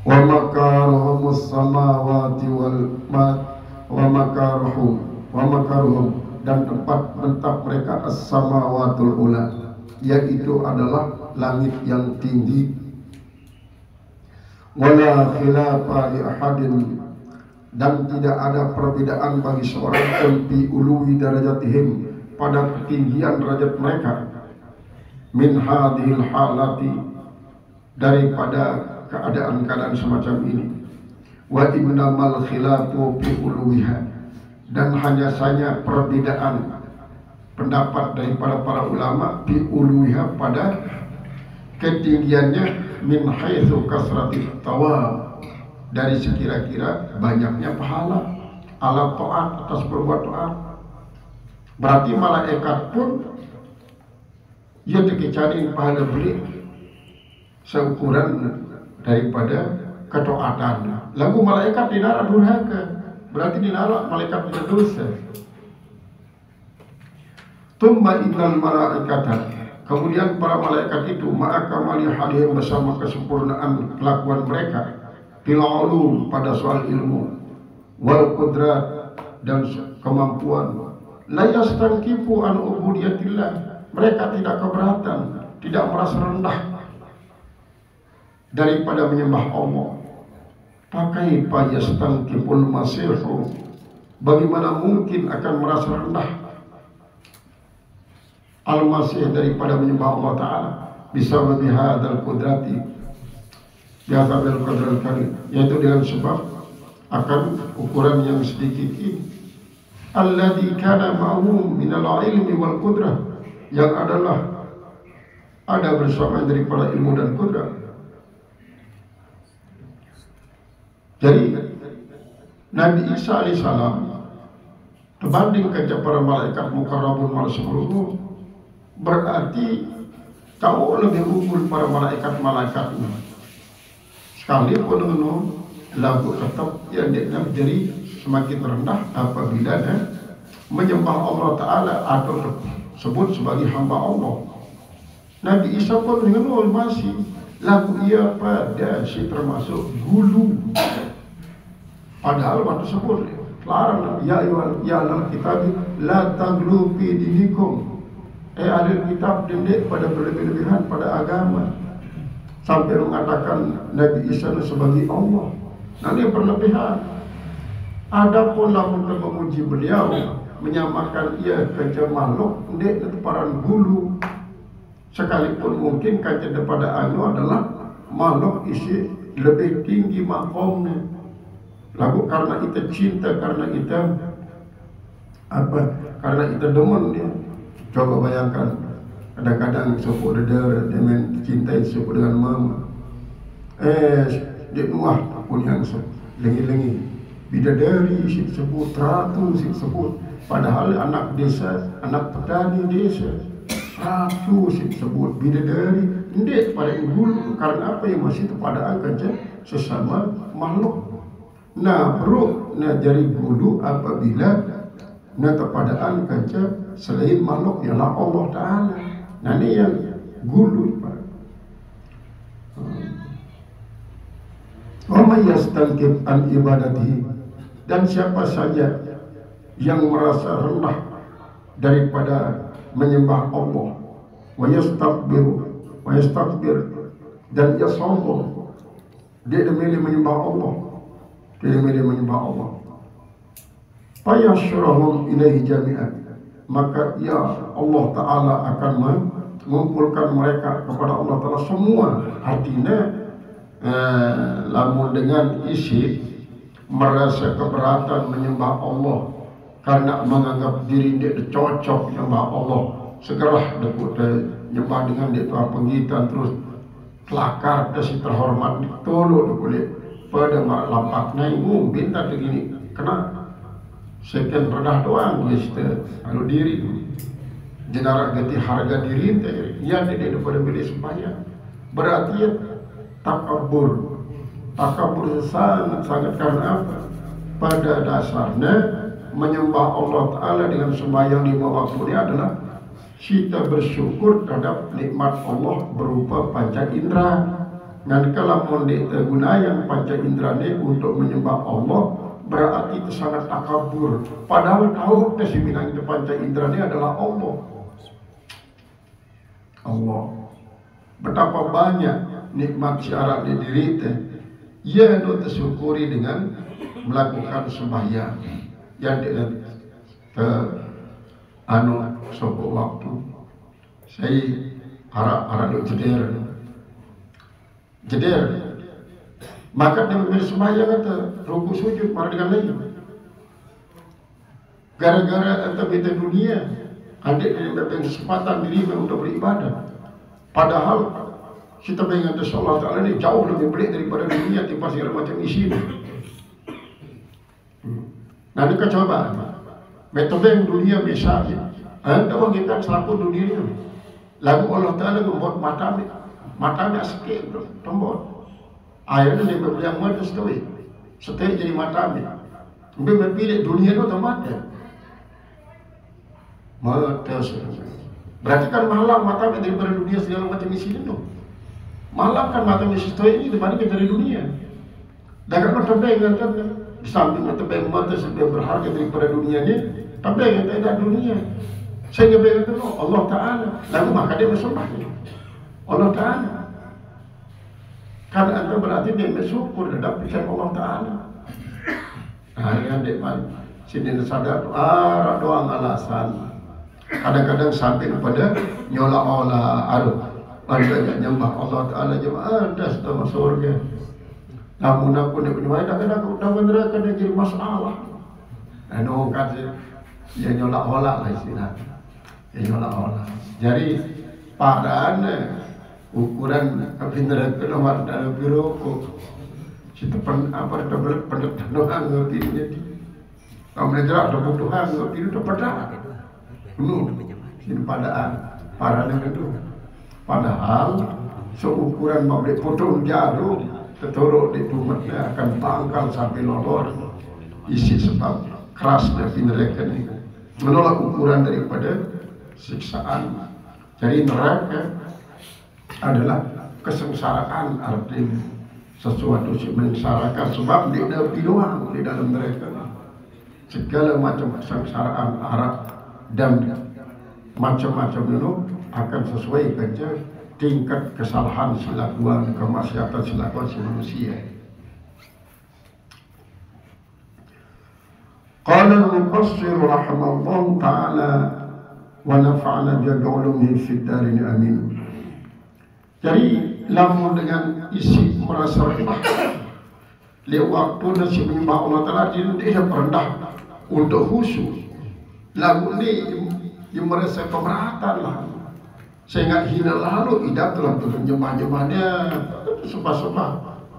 wa makaruhumus samawati wal mat wa makaruhum dan tempat menetap mereka as-samawatul ula, yaitu adalah langit yang tinggi. Wala khilafa li ahadin, dan tidak ada perbedaan bagi seorang pun fi uluwi darajatihim, pada ketinggian derajat mereka, min hadhil halati, daripada keadaan-keadaan semacam ini. Wa innamal khilafu fi uluwiha, dan hanya saja perbedaan pendapat daripada para ulama fi uluwiha, pada ketinggiannya, min haitsu kasratit thawab, dari sekira-kira banyaknya pahala ala taat, atas berbuat taat. Berarti malaikat pun ia dikecarin pahala beli seukuran daripada ketaatan. Lagu malaikat dinara durhaka, berarti dinara malaikat punya dosa. Tumma innal malaikata, kemudian para malaikat itu ma'akamali halihim, bersama kesempurnaan kelakuan mereka, fil ulum, pada soal ilmu, wal qudrat, dan kemampuan, la yastankifu an ubudiyatillah, mereka tidak keberatan, tidak merasa rendah daripada menyembah Allah. Pakai yastankiful masihu, bagaimana mungkin akan merasa rendah al-masih daripada menyembah Allah Ta'ala, bisa lebih hadal kudrati, biasa bil qadral karim, yaitu dengan sebab akan ukuran yang sedikit ini. Alladzi kana ma'hum minal ilmi wal qudrah, yang adalah ada bersama daripada ilmu dan kudrah. Jadi Nabi Isa alaihissalam berbanding kepada para malaikat mukarrabun mal-sepuluh, berarti kau lebih unggul para malaikat-malaikat ini. Sekalipun dengan lagu tetap yang dia menjadi semakin rendah apabila menyembah Allah Ta'ala atau sebut sebagai hamba Allah. Nabi Isa pun dengan masih lagu ia pada si termasuk gulu. Padahal waktu sebut larang, ya ahlul kitab la taghlu fi dinikum, ahli kitab dindik pada berlebih-lebihan pada agama, sampai mengatakan Nabi Isa sebagai Allah. Nanti berlebihan. Adapun lamun memuji beliau, menyamakan ia kerja makhluk, ndik itu para gulu. Sekalipun mungkin kaca daripada anu adalah makhluk isi lebih tinggi makomnya. Lagu karena kita cinta, karena kita karena kita demen dia. Coba bayangkan, kadang-kadang suku deder dengan cintai suku dengan mama. Dia nuah pun yang lengi-lengi. Bidadari si sebut, ratu si sebut. Padahal anak desa, anak petani desa, ratu si sebut, bidadari. Ini pada ibu, karena apa yang masih kepada kerja sesama makhluk. Nah, perlu dari gulu apabila kepadaan kerja selain makhluk ialah Allah Ta'ala. Nah, ini yang gulu. Wa may yastankif an ibadatihi, dan siapa saja yang merasa rendah daripada menyembah Allah, wa yastakbir, dan ia sombong, dia demi menyembah Allah, fayashrahum ilaihi jami'an, maka ya Allah Ta'ala akan mengumpulkan mereka kepada Allah Ta'ala semua. Artinya lamun dengan isi merasa keberatan menyembah Allah karena menganggap diri dia cocok menyembah Allah, segera dapur nyembah dengan dia tuh penggitan terus kelakar dasi terhormat tolong boleh pada lapak naimu minta begini kena sekian rendah doang gitu kalau diri jenara ganti harga diri ya dia daripada beli sembahyang, berarti ya takabur sangat karena apa? Pada dasarnya menyembah Allah Ta'ala dengan sembahyang 5 waktu ini adalah kita bersyukur terhadap nikmat Allah berupa panca indera. Dan kalau mondi gunakan panca indera ini untuk menyembah Allah, berarti itu sangat takabur. Padahal tahu si bilang itu panca indera ini adalah Allah. Allah. Betapa banyak nikmat syarat di diri ia itu tersyukuri dengan melakukan sembahyang yang tidak sopo waktu. Saya harap jeder maka dengan sembahyang itu ruku sujud para dengan lain gara-gara atau beda dunia adik dengan kesempatan diri untuk beribadah, padahal kita mengingat Allah Ta'ala ini jauh lebih baik daripada dunia tiba segala macam isi. Nah ini coba metode yang dunia misalnya anda kita selaku dunia ini lagu Allah Ta'ala membuat matanya sikit tombol airnya dia berbiang mata setui jadi matanya tapi memilih dunia itu otomatis mata berarti kan malam matanya daripada dunia segala macam isi itu malam kan matanya setui ini dibandingkan dari dunia dan kalau tebeng kan di samping tebeng mata sebab berharga daripada dunianya tebeng yang tidak dunia sehingga bagaimana itu Allah Ta'ala lalu maka dia bersembahnya Allah Ta'ala karena anda berarti dia bersyukur terhadap pilihan Allah Ta'ala. Nah ini adik sini sadar doang alasan kadang-kadang sampai pada nyola-ola anda nyembah Allah Ta'ala jemaah anda sudah masuk surga namun aku dia punya kadang-kadang udah neraka dia jadi masalah dan orang kata dia nyola-ola lah istilahnya dia nyola-ola jadi padaan ukuran pindah ke nomor dalam biro situ apa double pendekan ngerti jadi kamu negara ada kebutuhan ngerti itu pada sini padaan parahnya itu padahal seukuran membeli potong jarum terturut di tumatnya akan tangkal sampai lolor isi sebab kerasnya pindah ini menolak ukuran daripada siksaan. Jadi neraka adalah kesengsaraan, artinya sesuatu yang menyengsarakan sebab di dalam mereka segala macam kesengsaraan Arab dan macam-macam itu akan sesuai kerja tingkat kesalahan silakuan kemaksiatan silakuan si manusia. Qala al-mufassir rahimahullah ta'ala wa nafa'ana bi'ulumihi fid darin amin. Jadi lamun dengan isi merasa rendah lewat waktu nasi menyembah Allah Ta'ala dia rendah untuk khusyuk lagu ini yang merasa keberatan lah sehingga hina lalu idap dalam menyembah-nyembahnya sebab-sebab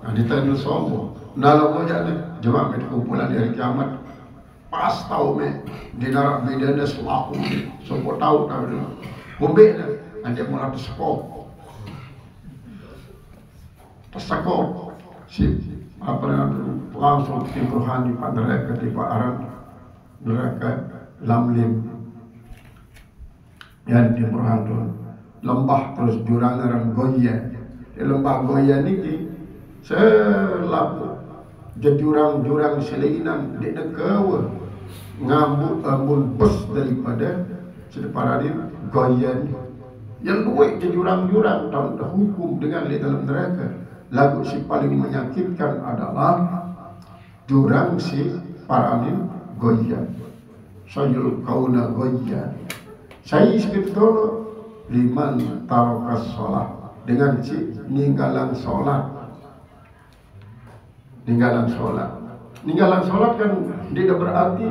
nah ditanya sombong dalam wajah jemaah kumpulan hari kiamat pas tahu di neraka bedanya selaku semua tahu kumbena ada mulai tersekop si apa langsung di rohani pada mereka di Arab mereka lamlim yang di rohani lembah terus jurang orang Goya di lembah Goya ini selaku jurang-jurang selinan di negara ngambut ambun bus daripada separadin Goya yang duit ke jurang-jurang dan hukum dengan di dalam neraka. Lagu si paling menyakitkan adalah jurang si paranin Goya sayul kauna Goya saya sebetulnya liman tarokas sholat dengan si ninggalan sholat ninggalan sholat kan tidak berarti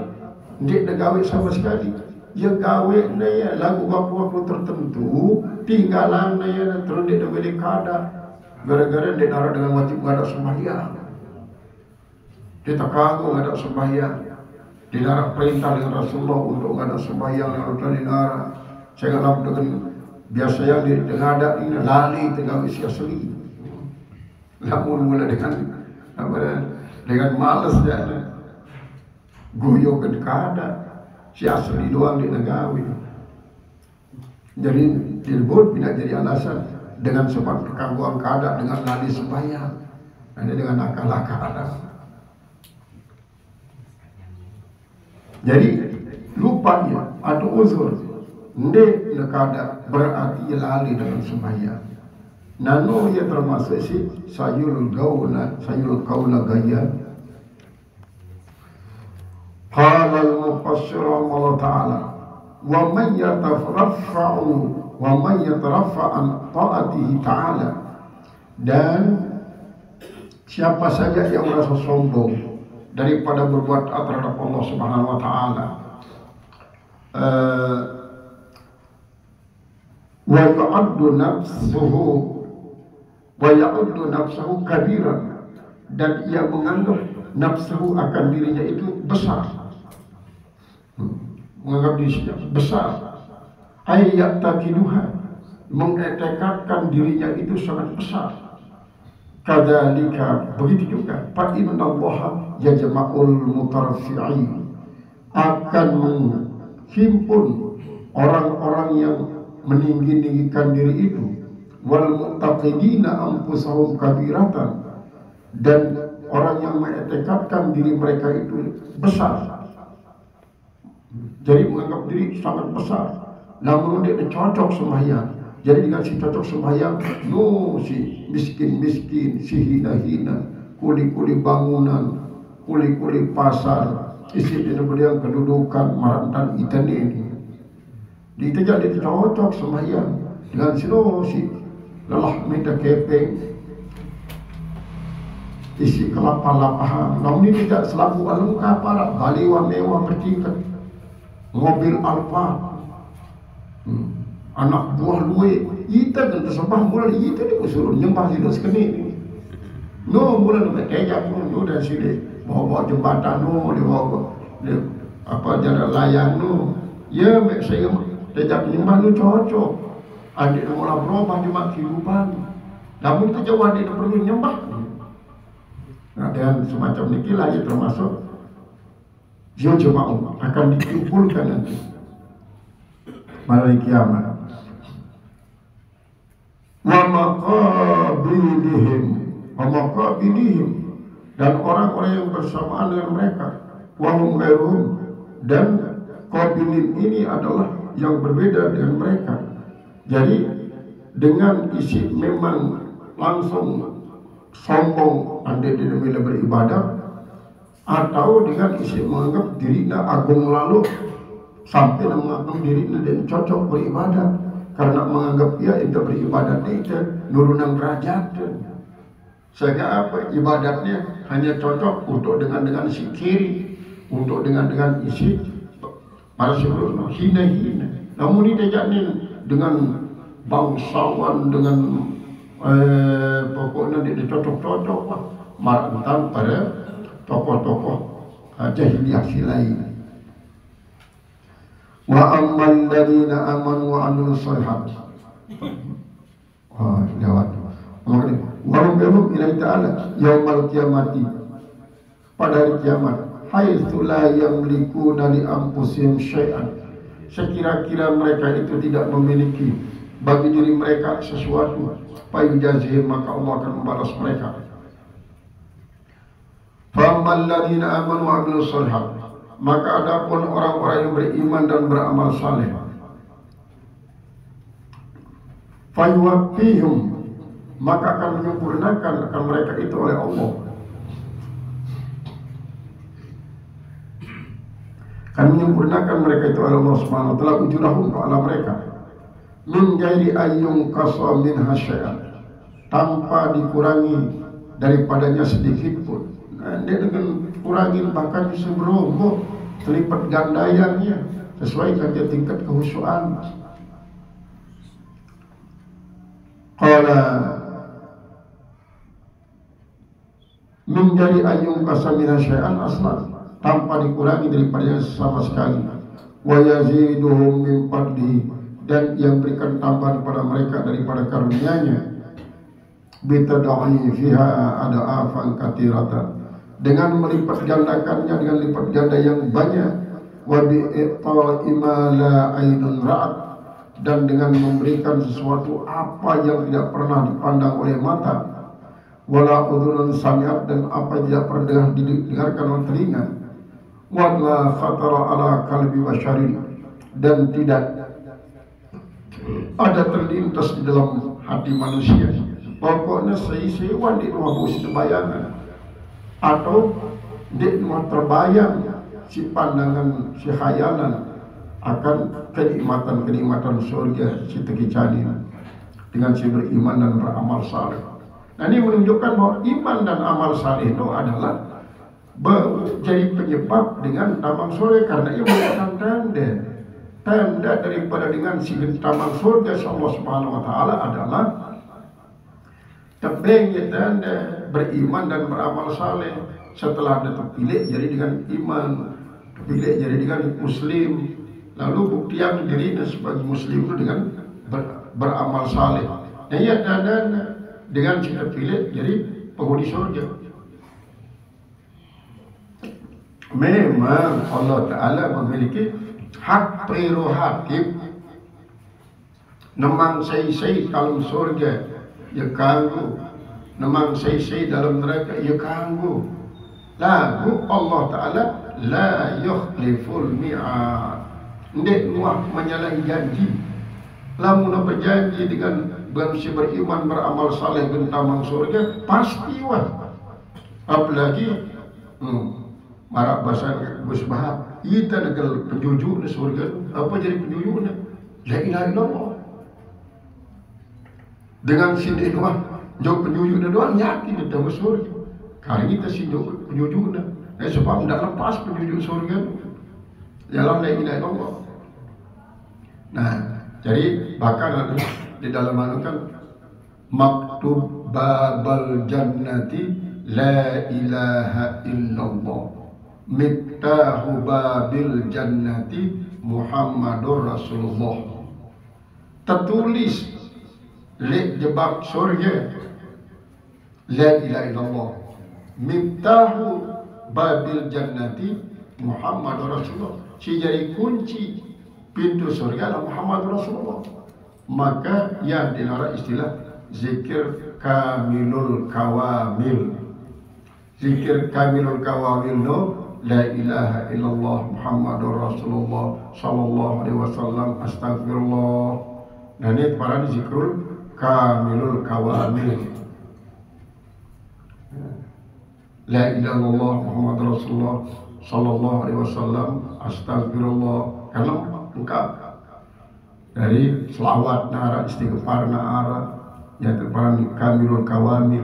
tidak gawe sama sekali ya gawe ya lagu waktu tertentu tinggalan ya terus tidak boleh kada gara-gara dia darah dengan wajib ada sembahyang kita kagum ada sembahyang di darah perintah dengan Rasulullah untuk ada sembahyang yang ada di darah saya nggak dengan biasanya di ada ini lali tengah isi asli namun mulai dengan malas ya goyo ke kada si asli doang di negara jadi dilebut tidak jadi alasan dengan sebab kegangguan keadaan, dengan nadi sembahyang, ini dengan akal-akalan. Jadi lupa ya atau uzur, ndek nekada berarti lali dengan sembahyang. Nano ya termasuk si sayul kaula gaya. Qala al-mufassir Allah Ta'ala wa man yataraffa an ta'atihi ta'ala, dan siapa saja yang merasa sombong daripada berbuat taat terhadap Allah Subhanahu wa Ta'ala, wa ya'uddu nafsuhu kabiran, dan ia menganggap nafsuhu akan dirinya itu besar, menganggap dirinya besar, ayyatakiduha, mengetekadkan dirinya itu sangat besar. Kadzalika, begitu juga fa innallaha yajma'ul mutaraffi'in, akan menghimpun orang-orang yang meninggi-tinggikan diri itu, wal mu'taqidina anfusahum kabiratan, dan orang yang mengetekadkan diri mereka itu besar, jadi menganggap diri sangat besar, namun dia cocok sembahyang. Jadi dengan si cocok sembahyang, si miskin-miskin, si hina-hina, kuli-kuli bangunan, kuli-kuli pasar, isi di yang kedudukan, marantan ikan ini. Dia jadi cocok sembahyang dengan si lelah minta kepeng, isi kelapa-lapahan. Namun ini tidak selalu alungkah para baliwa mewah bertingkat, mobil Alfa, anak buah luwe, kita dan tersembah mulai kita ni suruh nyembah hidup sekini. No mulai nak tejak no dan sini bawa jembatan no dia apa jalan layang no. Ya mek saya tejak nyembah no cocok. Adik mula berubah cuma kehidupan. Namun kita jauh adik perlu nyembah. Nah, dan semacam nikilah ya termasuk dia cuma akan dikumpulkan nanti malam kiamat. Wa maqabilihim, dan orang-orang yang bersamaan dengan mereka, wa hum ghairuhum, dan qabilin ini adalah yang berbeda dengan mereka. Jadi dengan isi memang langsung sombong andai dia bila beribadah, atau dengan isi menganggap dirinya agung lalu sampai menganggap dirinya dan cocok beribadah, karena menganggap dia itu beribadat itu nurunan derajat, sehingga apa ibadatnya hanya cocok untuk dengan si kiri, untuk dengan isi para sebelum hina-hina. Namun ini tidak dengan bangsawan, dengan pokoknya dia cocok-cocok lah marantan pada tokoh-tokoh jahiliyah lain. Wa amman ladina amanu wa amilus shalihat. Lewat. Wa hum ilaihi ta'ala yaumal qiyamati, pada hari kiamat, haitsu la yamlikuna li anfusihim syai'an, sekira-kira mereka itu tidak memiliki bagi diri mereka sesuatu, fayujazihim, maka Allah akan membalas mereka. Fa amman ladina amanu wa amilus shalihat, maka adapun orang-orang yang beriman dan beramal saleh, fayuwaffihum, maka akan menyempurnakan akan mereka itu oleh Allah, akan menyempurnakan mereka itu oleh Allah Subhanahu wa taala ujurahum, pahala mereka, min ghairi ayyun qasa min hasya'an, tanpa dikurangi daripadanya sedikit pun. Dia dengan kurangin bahkan seberapa terlipat gandaiannya sesuai dengan tingkat kehusuan. Qala menjadi ayung kasamina syai'an aslan, tanpa dikurangi daripada sama sekali. Wa yaziduhum min fadli, dan yang berikan tambahan kepada mereka daripada karunia-Nya, bitad'i fiha ada'afan katsiratan, dengan melipat gandakannya dengan lipat ganda yang banyak, wa bi'ta'i ma la ainun ra'at, dan dengan memberikan sesuatu apa yang tidak pernah dipandang oleh mata, wala udhunun sami'at, dan apa yang tidak pernah didengarkan oleh telinga, wala khatara ala qalbi basyarin, dan tidak ada terlintas di dalam hati manusia. Pokoknya sewan di rumah bos bayangan atau di rumah terbayang si pandangan, si khayalan akan kenikmatan surga si tekicanin dengan si beriman dan beramal saleh. Nah, ini menunjukkan bahwa iman dan amal saleh itu adalah jadi penyebab dengan taman surga, karena ia merupakan tanda daripada dengan si taman surga Allah Subhanahu wa taala adalah tebengnya tanda beriman dan beramal saleh. Setelah ada terpilih jadi dengan iman, terpilih jadi dengan muslim, lalu bukti yang dirinya sebagai muslim itu dengan beramal saleh. Nah, ia tanda dengan si terpilih jadi penghuni surga. Memang Allah Ta'ala memiliki hak prerogatif nemang sei dalam surga ya kanggu, nemang sei dalam neraka ya kanggu. Lagu Allah Ta'ala la yukhliful mi'ad, ndek muah menyalahi janji. Lamun apa janji dengan si beriman beramal saleh bentamang surga pasti wah. Apalagi marak bahasa Gusbah, kita negel penjujuk di surga. Apa jadi penjujuknya? La ilaha illallah. Dengan sini doang, jauh penjujuknya doang yakin kita masuk surga. Kali kita sinjuk penjujuknya, sebab tidak lepas penjujuk surga. Jalan la ilaha illallah. Nah, jadi bahkan di dalam kan maktub babal jannati la ilaha illallah, miftahu babil jannati Muhammadur Rasulullah. Tertulis lek jebak surga la ilaha illallah, miftahu babil jannati Muhammadur Rasulullah. Si jadi kunci pintu surga adalah Muhammad Rasulullah. Maka yang dilarang istilah zikir kamilul kawamil. Zikir kamilul kawamil no la ilaha illallah Muhammadur Rasulullah sallallahu alaihi wasallam astagfirullah. Nah, ini para zikrul kamilul kawamil. La ilaha illallah Muhammadur Rasulullah sallallahu alaihi wasallam astagfirullah. Kalau lengkap dari selawat nara istighfar nara yang terparang kamilul kawamil.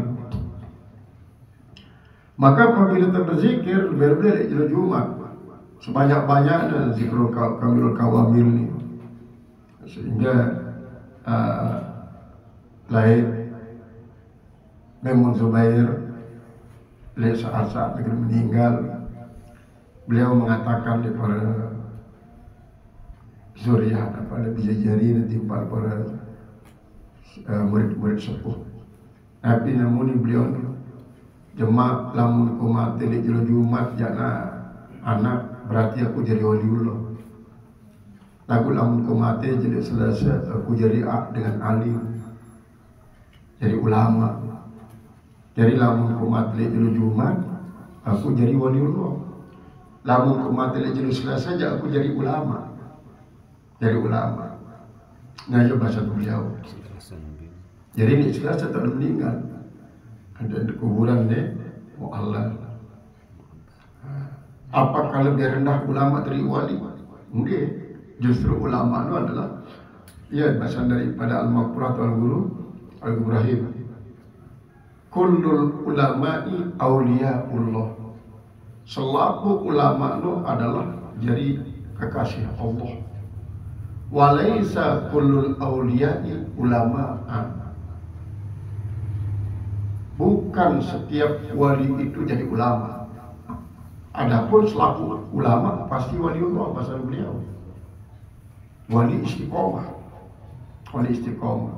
Maka apabila kita berzikir lebih-lebih di Jumat sebanyak-banyaknya zikrul kamilul kawamil ini, sehingga lahir Maimun Zubair saat-saat meninggal, beliau mengatakan kepada Zuriyah pada bisa jadi nanti para murid-murid sepuh. Tapi namun beliau jemaah lamun ku mati di Jumat jana anak berarti aku jadi waliullah. Lagu lamun ku mati jadi selesai aku jadi dengan alim, jadi ulama. Jadi lamun ku mati di Jumat aku jadi waliullah. Lamun ku mati di selesai saja aku jadi ulama. Jadi ulama. Nah, itu bahasa beliau. Jadi ini selesai tak meninggal. Ada di kuburan deh, oh Allah. Apakah lebih rendah ulama dari wali? Enggak. Justru ulama itu adalah bahasa daripada Al-Maqpurah Al-Guru Al-Ibrahim. Kullul ulama'i awliyaullah. Selaku ulama itu adalah jadi kekasih Allah. Walaisa kullul awliya'i ulama'an. Bukan setiap wali itu jadi ulama. Adapun selaku ulama pasti waliullah bahasa beliau. Wali istiqomah. Wali istiqomah.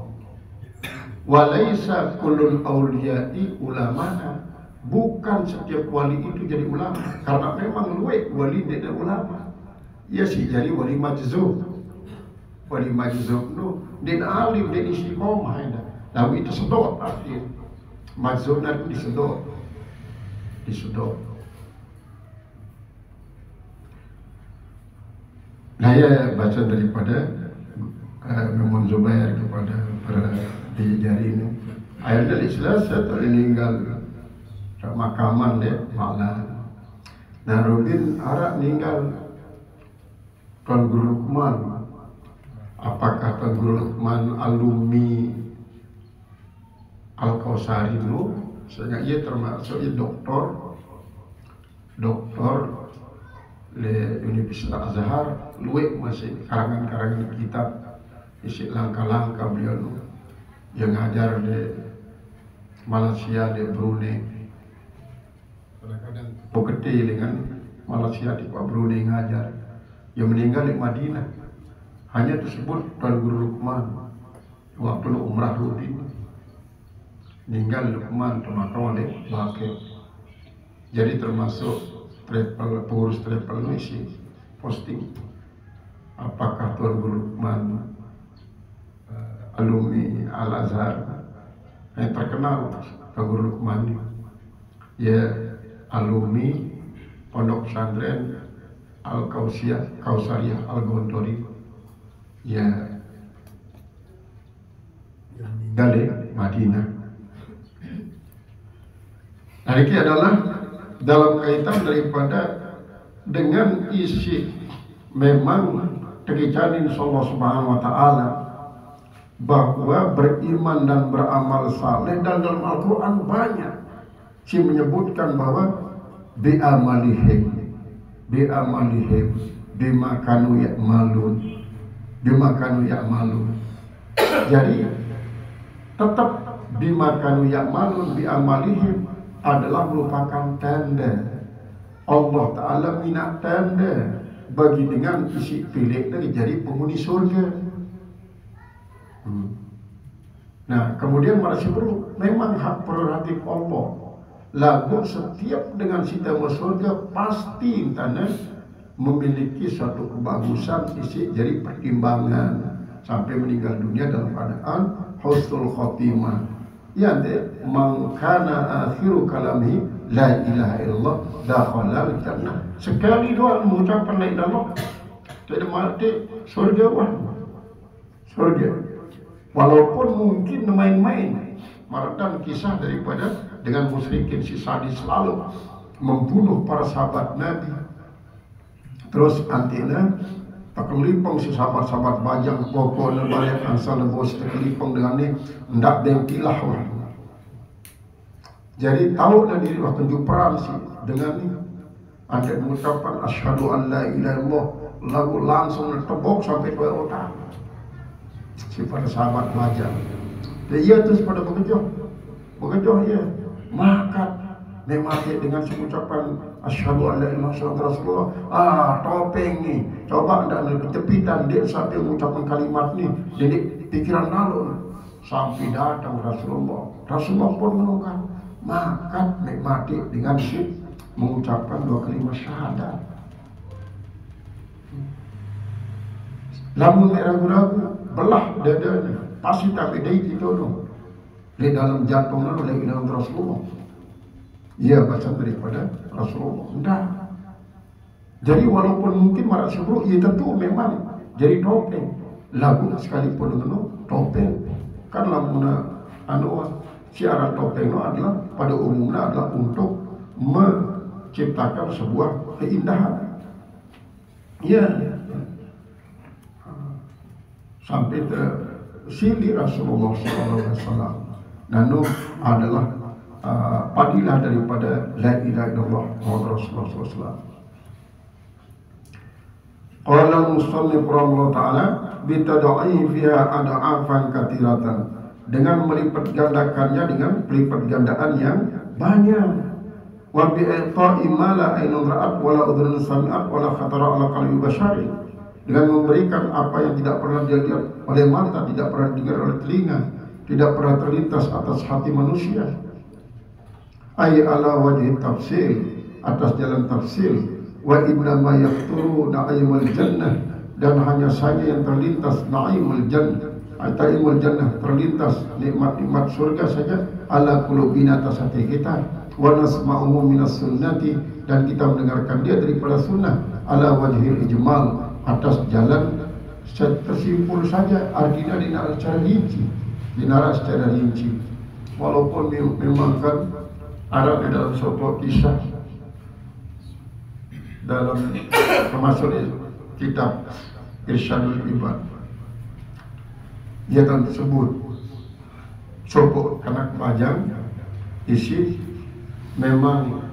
Walaisa kullul awliya'i ulama'an. Bukan setiap wali itu jadi ulama. Karena memang luwek wali tidak ulama. Ia sih jadi wali majzub. wali majzub nu din alim din istiqomah ada lalu itu sedot arti majzub nanti disedot nah ya baca daripada Imam Zubair kepada para dijari ini ayat dari Selasa meninggal makaman deh malam. Nah Rubin arak meninggal Tuan Guru Luqman. Apakah Tuan Guru Luqman alumni Al-Kausari dulu? Sehingga ia termasuk ia doktor di Universitas Azhar, luwek masih karangan-karangan kitab isi langkah-langkah beliau yang ngajar di Malaysia, di Brunei. Kadang-kadang bukti dengan Malaysia di Brunei ngajar. Yang meninggal di Madinah hanya tersebut Tuan Guru Luqman waktu umrah Rudin meninggal Luqman termakam oleh Bakir. Jadi termasuk pengurus travel isi posting apakah Tuan Guru Luqman alumni Al-Azhar yang terkenal. Tuan Guru Luqman ya alumni Pondok Pesantren Al-Kausariyah Al-Gondori ya meninggal di Madinah. Nah ini adalah dalam kaitan daripada dengan isi memang terjamin Allah Subhanahu wa taala bahwa beriman dan beramal saleh, dan dalam Al-Qur'an banyak si menyebutkan bahwa bi'amalihim bima kanu ya'malun. Jadi tetap bima kanu ya'malun bi'amalihim adalah merupakan tanda Allah Ta'ala minat tanda bagi dengan isi pilih dari jadi penghuni surga. Nah kemudian masih perlu memang hak prerogatif Allah. Lagu setiap dengan sita surga pasti tanah memiliki suatu kebagusan isi jadi pertimbangan sampai meninggal dunia dalam keadaan husnul khotimah. Ya deh, mangkana akhiru kalami la ilaha illallah dakhalal jannah. Sekali doa mengucapkan la ilaha illallah tidak mati surga. Walaupun mungkin main-main. Meredam kisah daripada dengan musyrikin si sadis selalu membunuh para sahabat Nabi. Terus antina pakelipong si sahabat-sahabat bajang pokok dan balik ansal bos pakelipong dengan ini hendak bengkilah wah. Jadi tahu dan diri waktu juperan si dengan ini ada mengucapkan asyhadu an la ilaha illallah lalu langsung tebok sampai dua otak si para sahabat bajang. Dan ia terus pada bekejoh ya maka memati dengan ucapan asyhadu an la ilaha illallah Rasulullah. Topeng nih coba anda ke tepitan dia sampai mengucapkan kalimat nih jadi pikiran lalu sampai datang Rasulullah pun menunggang maka mati dengan si mengucapkan dua kalimat syahadat. Lamun ragu-ragu belah dadanya pasti tak beda itu dong di dalam jantungnya oleh dalam Rasulullah. Ia baca daripada Rasulullah. Enggak. Jadi walaupun mungkin marah sebelum ia tentu memang jadi topeng. Lagu sekalipun dengan topeng. Kan lamuna siaran topeng itu adalah pada umumnya adalah untuk menciptakan sebuah keindahan. Iya. Sampai sili Rasulullah SAW. Nanu adalah padilah daripada la ilaha illallah Muhammad Rasulullah SAW. Qala al-musannif rahimahullah ta'ala bitadaifiha ad'afan katiratan, dengan melipat gandakannya dengan pelipat gandaan yang banyak. Wa bi'ita'i ma la ainun ra'at wa la udhun sami'at wa la khatara ala qalbi bashari, dengan memberikan apa yang tidak pernah dilihat oleh mata, tidak pernah didengar oleh telinga, tidak pernah terlintas atas hati manusia. Ay ala wajhi tafsil, atas jalan tafsil. Wa inna ma yaqturu na'imul jannah, dan hanya saja yang terlintas naimul jannah, naimul jannah, terlintas nikmat-nikmat surga saja ala qulubina atas hati kita, wa nasma'u minas sunnati, dan kita mendengarkan dia daripada sunnah ala wajhil ijmal, atas jalan tersimpul saja, artinya dinara secara rinci. Walaupun memang kan ada di dalam suatu kisah dalam termasuk kitab Irsyadul Ibad, dia tersebut sopok anak bajang isi memang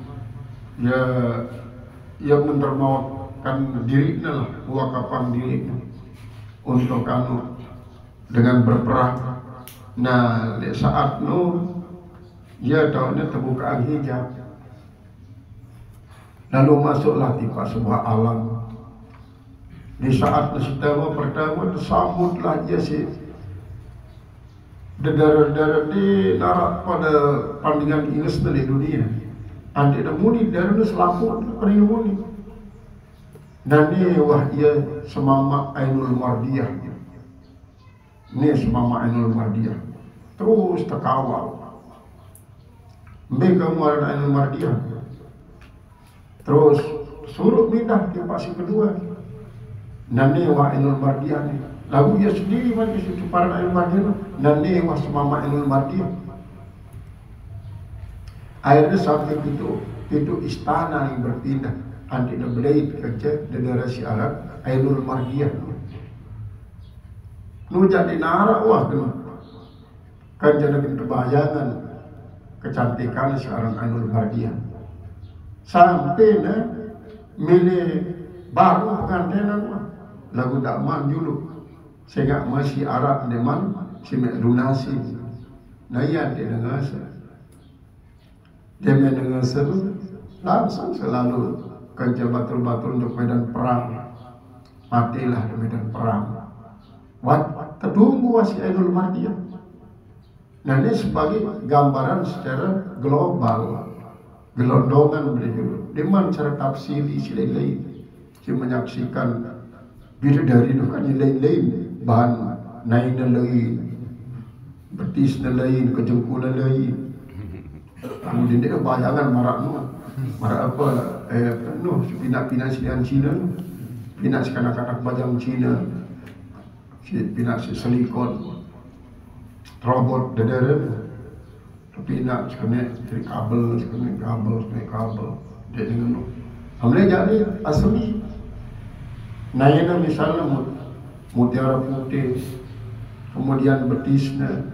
ya mendermawakan dirinya lah, wakapan dirinya untuk anu dengan berperang. Nah, di saat dia tahunya terbuka hijab, lalu masuklah di sebuah alam. Di saat pertama tersambutlah dia si dedara-dedara di narak pada pandingan inges dari dunia. Andi dah muni darah selaku paling muni. Dan ni wah ia semama Ainul Mardiyah. Ni semama Ainul Mardiyah. Terus terkawal. Mereka muara Ainul Mardiyah. Terus suruh pindah ke pasi kedua. Dan ni wah Ainul Mardiyah ni. Lagu ia sendiri macam situ para Ainul Mardiyah. Dan ni wah semama Ainul Mardiyah. Akhirnya sampai itu istana yang berpindah. Anti dan berdait kerja dedara si Arab Ainul Mardiyah. Jadi narak wah kan jadi kebayangan kecantikan seorang Ainul Mardiyah. Sampai milih baru pengantinan lagu dakman dulu sehingga masih Arab deman si lunasi. Nah iya dia dengar dia mendengar seru langsung selalu kerja batul-batul untuk medan perang. Matilah di medan perang. Tertunggu si Ainul Mardiyah. Nah ini sebagai gambaran secara global, gelondongan berjudul. Dimana cara tafsir isi lain-lain, si menyaksikan bidadari itu kan lain-lain, bahan naiknya lain, betisnya lain, kejengkulan lain. Kemudian dia bayangan marak apa? Pinak-pinak sinian Cina, pinak sekanak-kanak bajang Cina, pinak selikon, robot dedera, pinak sekena kabel, dia dengan hamilnya jadi asli. Nayana misalnya mutiara putih, kemudian betisnya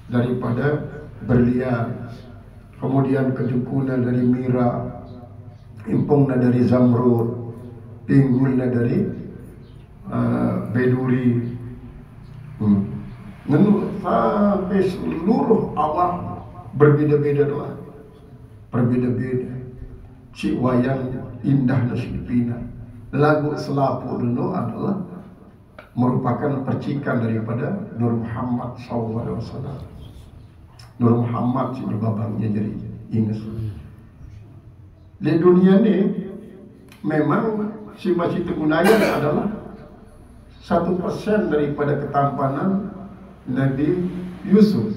daripada berlian, kemudian kejengkunan dari mira, impungnya dari zamrud, pinggulnya dari beduri, sampai seluruh alam berbeda-beda doang, berbeda-beda. Si wayang indah nasibina, lagu selapu dulu adalah merupakan percikan daripada Nur Muhammad SAW. Nur Muhammad si babangnya jadi ingat. Di dunia ini memang si Masjid Tegunayan adalah 1% daripada ketampanan Nabi Yusuf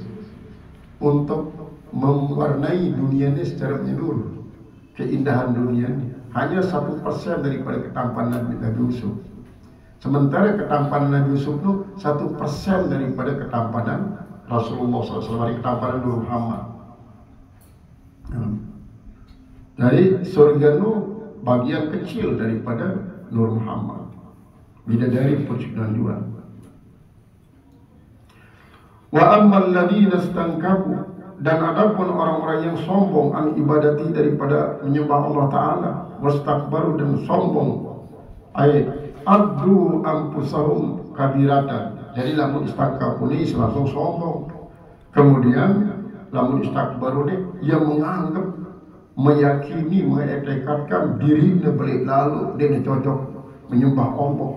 untuk mewarnai dunia ini secara menyeluruh. Keindahan dunia ini hanya 1% daripada ketampanan Nabi Yusuf. Sementara ketampanan Nabi Yusuf itu 1% daripada ketampanan Rasulullah SAW, ketampanan Nur Muhammad. Jadi surga itu bagian kecil daripada Nur Muhammad. Bidadari percobaan dua. Wa ammal ladina stankabu, dan adapun orang-orang yang sombong an ibadati daripada menyembah Allah Ta'ala, wastakbaru dan sombong, ay addu ampusahum kabiratan. Jadi lamun istakbaru ini langsung sombong. Kemudian lamun istakbaru ini yang menganggap, meyakini, mengetekadkan dirinya balik lalu dia cocok menyembah Allah.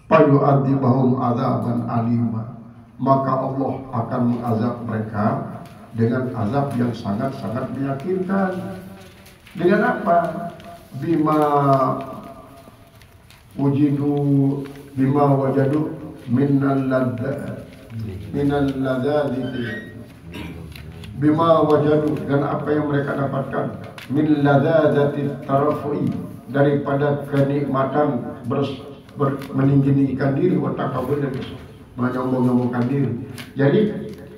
Payu adibahum azaban alima, maka Allah akan mengazab mereka dengan azab yang sangat-sangat meyakinkan. Dengan apa? Bima ujidu bima wajadu minal ladzati bima wajadu, dan apa yang mereka dapatkan min ladzati tarafu'i, daripada kenikmatan meninggikan diri, watakabur, dan menyombong-nyombongkan diri. Jadi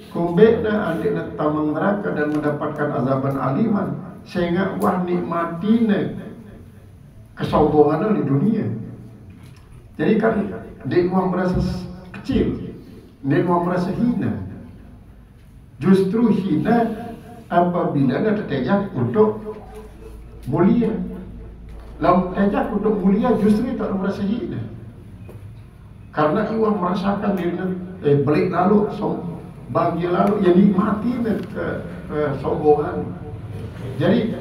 kumbekna andekna tamang neraka dan mendapatkan azaban aliman, sehingga wah nikmatine kesombongan di dunia. Jadi kan dia mau merasa kecil, dia mau merasa hina. Justru hina apabila ada tertejak untuk mulia. Lalu tertejak untuk mulia justru tak merasa hina, karena ia merasakan dirinya balik lalu, bahagia lalu, ya nikmati kesombongan. Jadi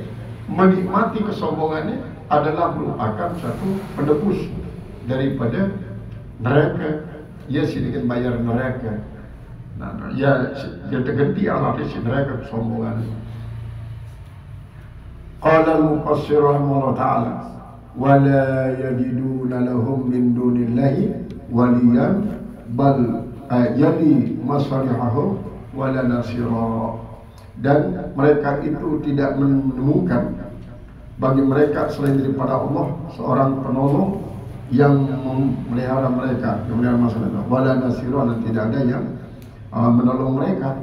menikmati kesombongannya adalah merupakan satu penebus daripada neraka. Ya sedikit bayar neraka. Nah, ya terganti alatnya si neraka kesombongan. Qala al-mufassir rahimahullah ta'ala wala yajiduna lahum min dunillahi waliyan bal yali masalihahum wala nasira. Dan mereka itu tidak menemukan bagi mereka selain daripada Allah seorang penolong yang memelihara mereka, yang memelihara masalah. Wala nasira, dan tidak ada yang menolong mereka.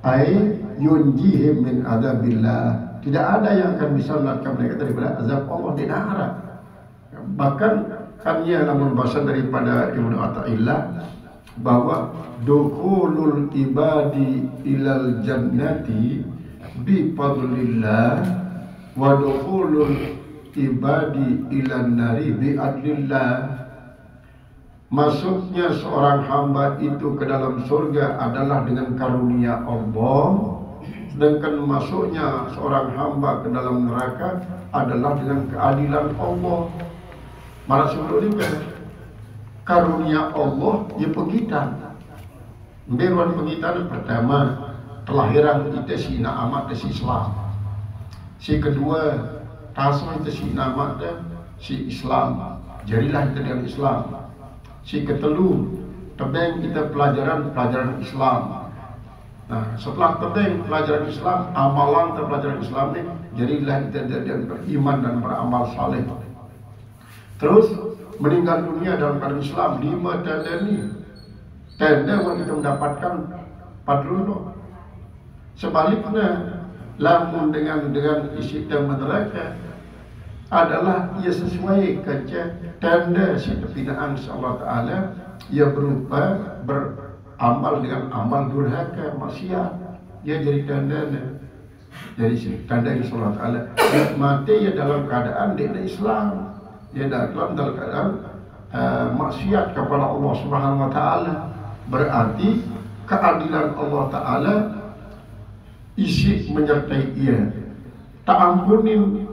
Ai yunjihim min adzabillah, tidak ada yang akan bisa menyelamatkan mereka daripada azab Allah di neraka. Bahkan kan ia namun bahasa daripada Ibnu Athaillah bahwa dukhulul ibadi ilal jannati bi fadlillah wa dukhulul ibadi ilan nari bi adlillah. Masuknya seorang hamba itu ke dalam surga adalah dengan karunia Allah, sedangkan masuknya seorang hamba ke dalam neraka adalah dengan keadilan Allah. Mana sebelumnya karunia Allah ya pegitan. Beruan pegitan pertama kelahiran itu si na'amat si Islam. Si kedua tasma itu si na'amat si Islam. Jadilah kita dengan Islam. Si ketelu tebeng kita pelajaran Islam. Nah, setelah tebeng pelajaran Islam, amalan pelajaran Islam ni, jadilah kita dan beriman dan beramal saleh. Terus meninggal dunia dalam keadaan Islam, 5 tanda ni. Tanda yang kita mendapatkan padrono. Sebaliknya, lamun dengan isi tema neraka adalah ia sesuai kerja tanda si pembinaan Allah Ta'ala, ia berupa beramal dengan amal durhaka, maksiat, ia jadi tandanya. Jadi si tanda Allah Ta'ala mati ia dalam keadaan dia Islam, ia dalam keadaan maksiat kepada Allah Subhanahu Wa Ta'ala. Berarti keadilan Allah Ta'ala isi menyertai ia, tak ampunin.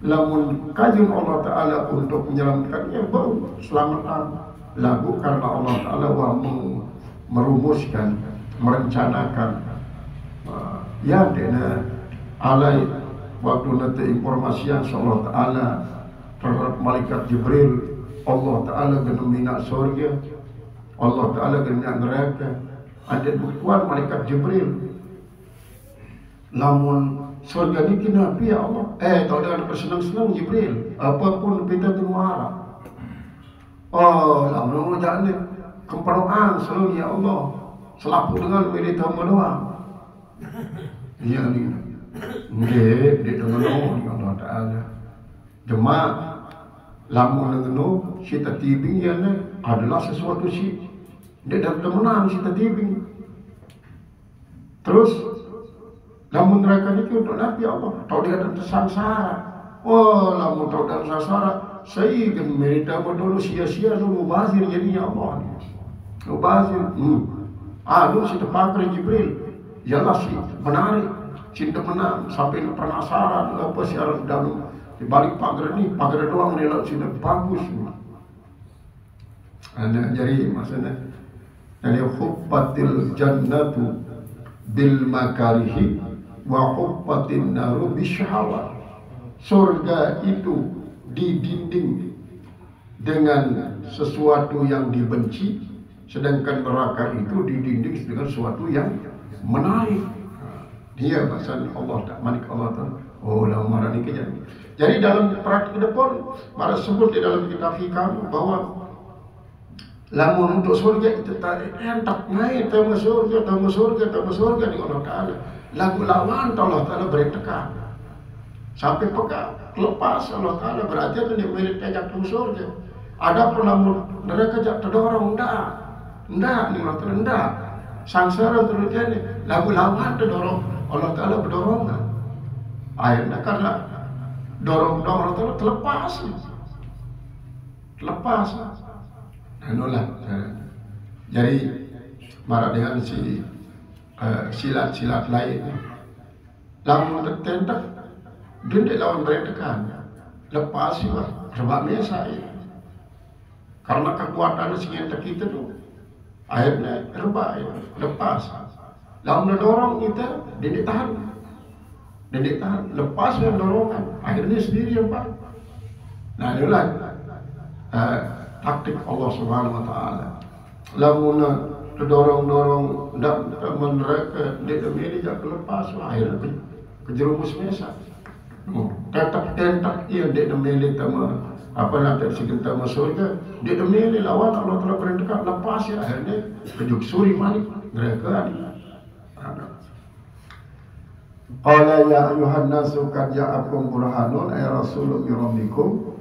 Lamun kajian Allah Ta'ala untuk menyelamatkannya, baru selamatan lagu karena Allah Ta'ala merumuskan, merencanakan. Ya dena alai waktu nanti informasi yang Allah Ta'ala terhadap malaikat Jibril, Allah Ta'ala kena minat surga, Allah Ta'ala kena minat neraka. Ada buktuan malaikat Jibril. Namun surga ni kenapa ya Allah? Tak ada bersenang-senang Jibril. Apapun kita tu marah. Oh, lama jangan keperluan selalu ya Allah. Selapu dengan milik hamba doang. Ya ni. Dia dengan Allah Ta'ala. Jemaah lama dengan si tatibing ya ni adalah sesuatu si dia dapat menang si tatibing. Terus lamun neraka itu untuk Nabi Allah, tahu dia ada tersangsara. Oh, lamun tahu dalam sangsara, saya kan merita dulu sia-sia dulu bazir jadinya Allah. Bazir, aduh si terpakai Jibril, ialah si menarik, cinta menang sampai penasaran apa si orang dalam di balik pagar ni, pagar doang ni lalu cinta bagus. Jadi maksudnya, jadi hubbatil jannatu bil makarihi wa hubbatin naru bisyahawat. Surga itu didinding dengan sesuatu yang dibenci, sedangkan neraka itu didinding dengan sesuatu yang menarik. Dia bahasa Allah tak manik Allah tak. Oh, dalam marah ini kejadian. Jadi dalam praktik depan, marah sebut di dalam kitab hikam bahwa lamun untuk surga itu tak entak naik tamu surga di Allah Taala. Lagu lawan Allah Taala beri tekan sampai peka lepas Allah Taala berarti itu dia milik kejak tamu surga. Ada pun lamun mereka jak terdorong ndak ni Allah Taala ndak sangsara terus ni lagu lawan terdorong Allah Taala berdorongan. Akhirnya karena dorong Allah Taala terlepas. Anulah. Jadi marah dengan silat-silat lain. Lamun tertentak, dia lawan berentekan. Lepas sih lah, sebab biasa ya. Karena kekuatan senjata kita tu, akhirnya rebah ya, lepas. Lamun dorong kita, dia tahan, lepas dengan dorongan, akhirnya sendiri yang pak. Nah inilah taktik Allah Subhanahu Wa Taala. Lamun dorong ndak mereka dia demi dia lepas akhirnya kejerumus biasa. Tentak ia dia demi tama apa nak tersikin tama surga dia demi lawan Allah Taala perintahkan lepas ya akhirnya kejuk suri malik mereka ni. Qala ya ayuhan nasu qad ja'akum burhanun ay rasulun min rabbikum